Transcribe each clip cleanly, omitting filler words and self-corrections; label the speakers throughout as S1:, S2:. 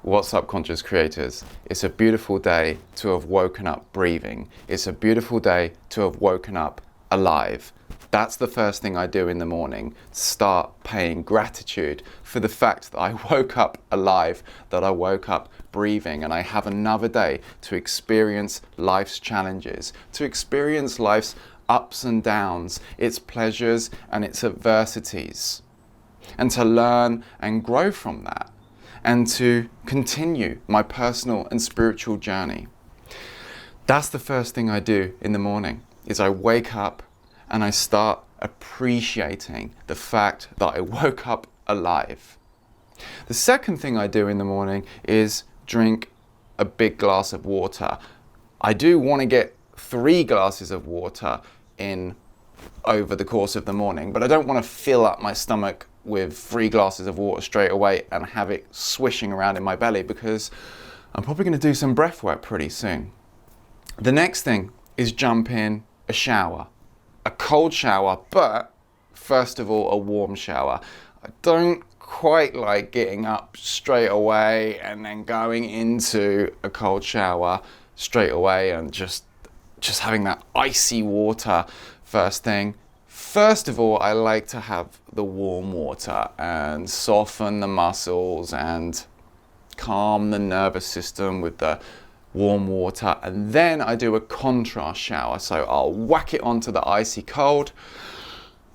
S1: What's up, conscious creators? It's a beautiful day to have woken up breathing. It's a beautiful day to have woken up alive. That's the first thing I do in the morning. Start paying gratitude for the fact that I woke up alive, that I woke up breathing, and I have another day to experience life's challenges, to experience life's ups and downs, its pleasures and its adversities, and to learn and grow from that, and to continue my personal and spiritual journey. That's the first thing I do in the morning, is I wake up and I start appreciating the fact that I woke up alive. The second thing I do in the morning is drink a big glass of water. I do want to get 3 glasses of water in over the course of the morning, but I don't want to fill up my stomach with 3 glasses of water straight away and have it swishing around in my belly, because I'm probably going to do some breath work pretty soon. The next thing is jump in a shower, a cold shower, but first of all a warm shower. I don't quite like getting up straight away and then going into a cold shower straight away and just having that icy water first thing. First of all, I like to have the warm water and soften the muscles and calm the nervous system with the warm water, and then I do a contrast shower. So I'll whack it onto the icy cold,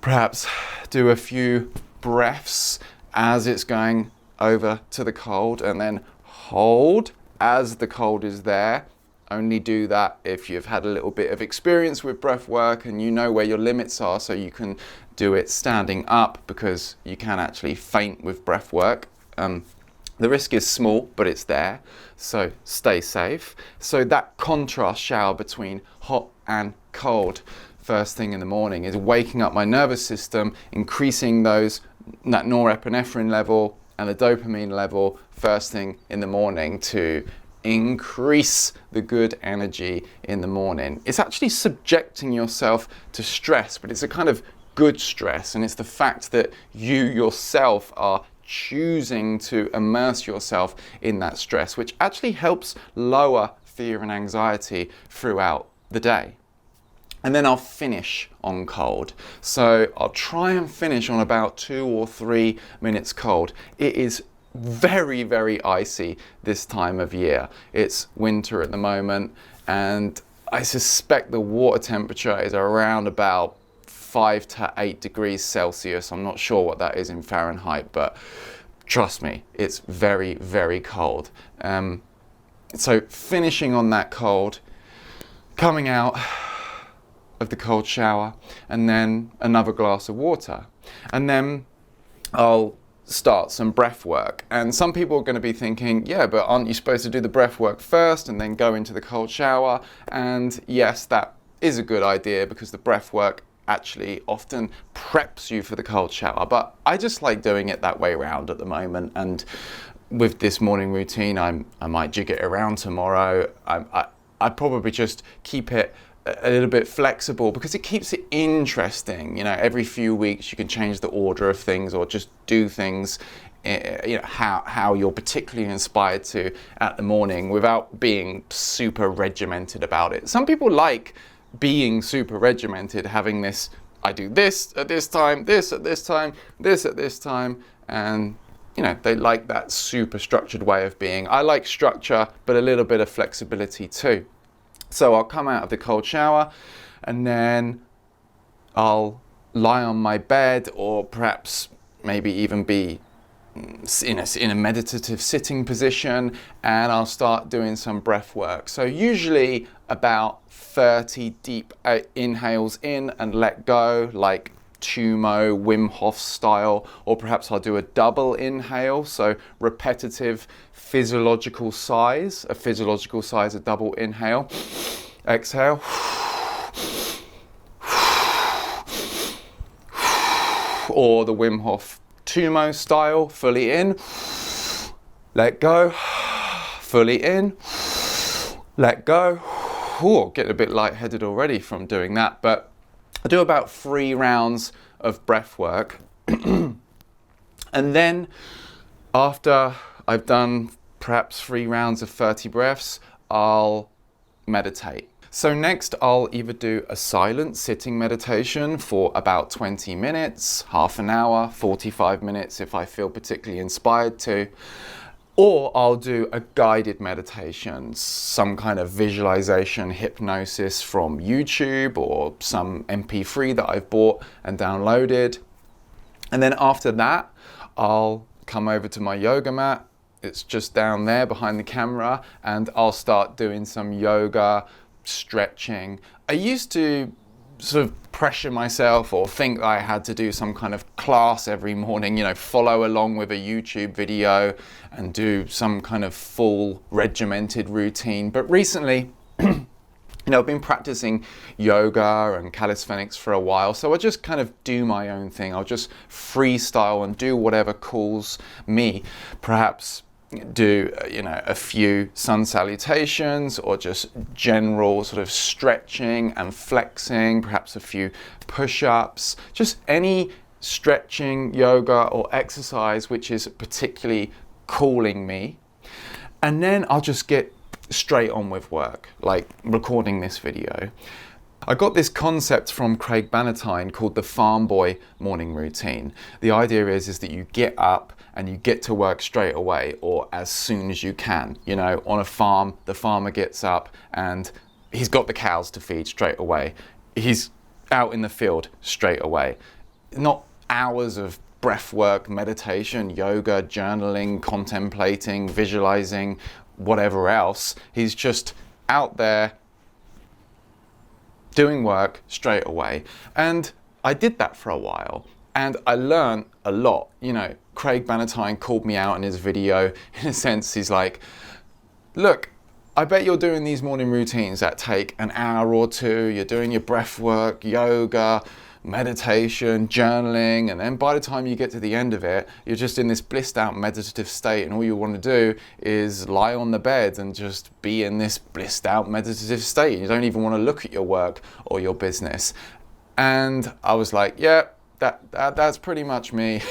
S1: perhaps do a few breaths as it's going over to the cold, and then hold as the cold is there. Only do that if you've had a little bit of experience with breath work and you know where your limits are, so you can do it standing up, because you can actually faint with breath work. The risk is small, but it's there, so stay safe. So that contrast shower between hot and cold first thing in the morning is waking up my nervous system, increasing that norepinephrine level and the dopamine level first thing in the morning to increase the good energy in the morning. It's actually subjecting yourself to stress, but it's a kind of good stress, and it's the fact that you yourself are choosing to immerse yourself in that stress, which actually helps lower fear and anxiety throughout the day. And then I'll finish on cold. So I'll try and finish on about 2 or 3 minutes cold. It is very, very icy this time of year. It's winter at the moment, and I suspect the water temperature is around about 5 to 8 degrees Celsius. I'm not sure what that is in Fahrenheit, but trust me, it's very, very cold. So finishing on that cold, coming out of the cold shower, and then another glass of water. And then I'll start some breath work. And some people are going to be thinking, yeah, but aren't you supposed to do the breath work first and then go into the cold shower? And yes, that is a good idea, because the breath work actually often preps you for the cold shower. But I just like doing it that way around at the moment. And with this morning routine, I might jig it around tomorrow. I probably just keep it a little bit flexible, because it keeps it interesting. You know, every few weeks you can change the order of things, or just do things how you're particularly inspired to at the morning, without being super regimented about it. Some people like being super regimented, having this, I do this at this time, this at this time, this at this time, and they like that super structured way of being. I like structure, but a little bit of flexibility too. So I'll come out of the cold shower, and then I'll lie on my bed, or perhaps maybe even be in a meditative sitting position, and I'll start doing some breath work. So usually about 30 deep inhales in and let go, like Tumo, Wim Hof style, or perhaps I'll do a double inhale, so repetitive physiological size, a double inhale, exhale, or the Wim Hof Tumo style, fully in, let go, fully in, let go. Ooh, getting a bit lightheaded already from doing that, but I do about 3 rounds of breath work. And then after I've done perhaps 3 rounds of 30 breaths, I'll meditate. So next I'll either do a silent sitting meditation for about 20 minutes, half an hour, 45 minutes if I feel particularly inspired to, or I'll do a guided meditation, some kind of visualization hypnosis from YouTube or some MP3 that I've bought and downloaded. And then after that, I'll come over to my yoga mat. It's just down there behind the camera, and I'll start doing some yoga, stretching. I used to sort of pressure myself or think that I had to do some kind of class every morning, follow along with a YouTube video and do some kind of full regimented routine. But recently, I've been practicing yoga and calisthenics for a while, so I just kind of do my own thing. I'll just freestyle and do whatever calls me. Perhaps do a few sun salutations, or just general sort of stretching and flexing, perhaps a few push-ups, just any stretching, yoga or exercise which is particularly calling me. And then I'll just get straight on with work, like recording this video. I got this concept from Craig Bannatyne called the farm boy morning routine. The idea is that you get up and you get to work straight away, or as soon as you can. On a farm, the farmer gets up and he's got the cows to feed straight away. He's out in the field straight away. Not hours of breath work, meditation, yoga, journaling, contemplating, visualizing, whatever else. He's just out there doing work straight away. And I did that for a while, and I learned a lot. Craig Bannatyne called me out in his video. In a sense, he's like, look, I bet you're doing these morning routines that take an hour or two. You're doing your breath work, yoga, meditation, journaling, and then by the time you get to the end of it, you're just in this blissed out meditative state, and all you want to do is lie on the bed and just be in this blissed out meditative state. You don't even want to look at your work or your business. And I was like, yeah, that's pretty much me.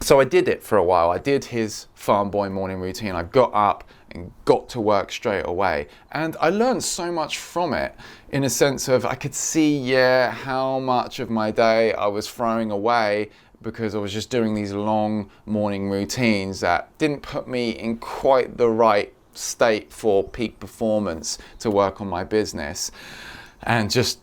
S1: So I did it for a while. I did his farm boy morning routine. I got up and got to work straight away. And I learned so much from it, in a sense of I could see, how much of my day I was throwing away because I was just doing these long morning routines that didn't put me in quite the right state for peak performance to work on my business, and just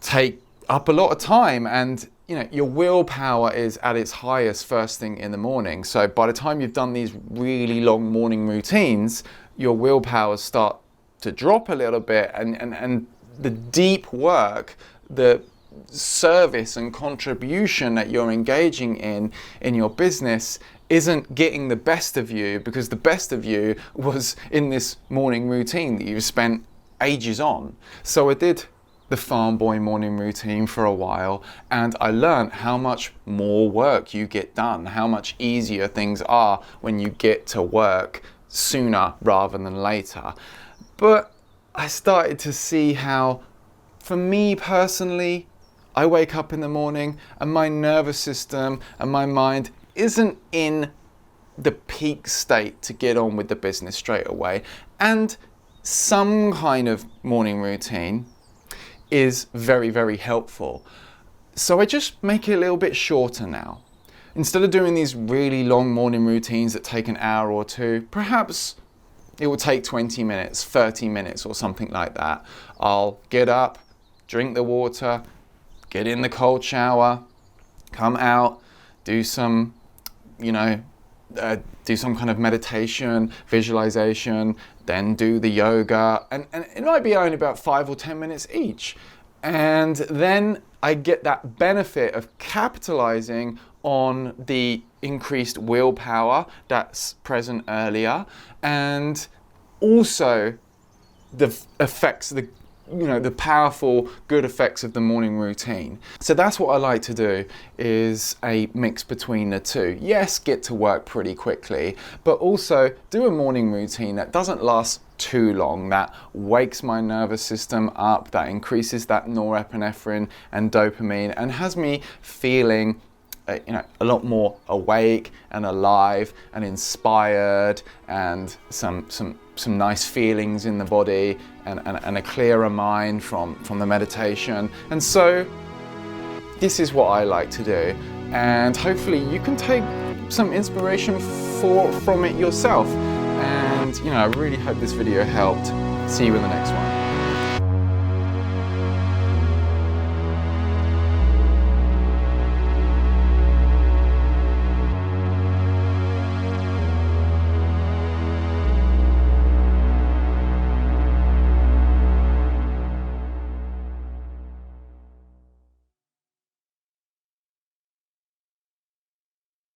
S1: take up a lot of time. And your willpower is at its highest first thing in the morning. So by the time you've done these really long morning routines, your willpower start to drop a little bit, and the deep work, the service and contribution that you're engaging in your business isn't getting the best of you, because the best of you was in this morning routine that you've spent ages on. So I did the farm boy morning routine for a while, and I learned how much more work you get done, how much easier things are when you get to work sooner rather than later. But I started to see how, for me personally, I wake up in the morning and my nervous system and my mind isn't in the peak state to get on with the business straight away. And some kind of morning routine is very, very helpful. So I just make it a little bit shorter now. Instead of doing these really long morning routines that take an hour or two, perhaps it will take 20 minutes, 30 minutes or something like that. I'll get up, drink the water, get in the cold shower, come out, do some kind of meditation, visualization, then do the yoga, and it might be only about 5 or 10 minutes each. And then I get that benefit of capitalizing on the increased willpower that's present earlier, and also the effects, the powerful good effects of the morning routine. So that's what I like to do, is a mix between the two. Yes, get to work pretty quickly, but also do a morning routine that doesn't last too long, that wakes my nervous system up, that increases that norepinephrine and dopamine, and has me feeling a lot more awake and alive and inspired, and some nice feelings in the body, and a clearer mind from the meditation. And so this is what I like to do, and hopefully you can take some inspiration from it yourself. And I really hope this video helped. See you in the next one.